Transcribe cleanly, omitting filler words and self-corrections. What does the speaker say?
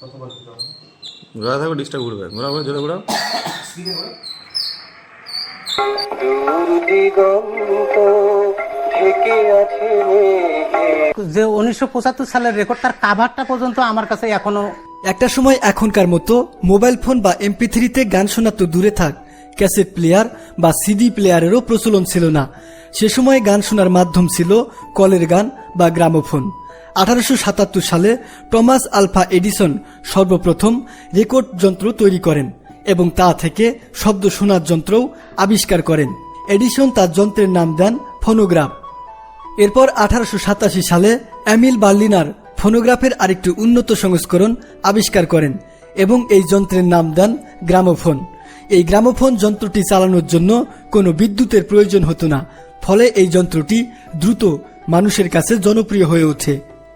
ঘোরা থাকো, ডিস্টার্ব ঘুরবে, ঘোরাও ঘোরা, জোরে ঘোরাও। যে 1975 সালের রেকর্ড, তার কাভারটা পর্যন্ত আমার কাছে এখনো। একটা সময় এখনকার মতো মোবাইল ফোন বা MP3-তে গান শোনা তো দূরে থাক, ক্যাসেট প্লেয়ার বা CD প্লেয়ারেরও প্রচলন ছিল না। সে সময় গান শোনার মাধ্যম ছিল কলের গান বা গ্রামোফোন। 1877 সালে টমাস আলভা এডিসন সর্বপ্রথম রেকর্ড যন্ত্র তৈরি করেন এবং তা থেকে শব্দ শোনার যন্ত্রও আবিষ্কার করেন। এডিসন তার যন্ত্রের নাম দেন ফোনোগ্রাফ। এরপর 1887 সালে এমিল বার্লিনার ফোনোগ্রাফের আরেকটি উন্নত সংস্করণ আবিষ্কার করেন এবং এই যন্ত্রের নাম দেন গ্রামোফোন। এই গ্রামোফোন যন্ত্রটি চালানোর জন্য কোনো বিদ্যুতের প্রয়োজন হতো না, ফলে এই যন্ত্রটি দ্রুত মানুষের কাছে জনপ্রিয় হয়ে ওঠে।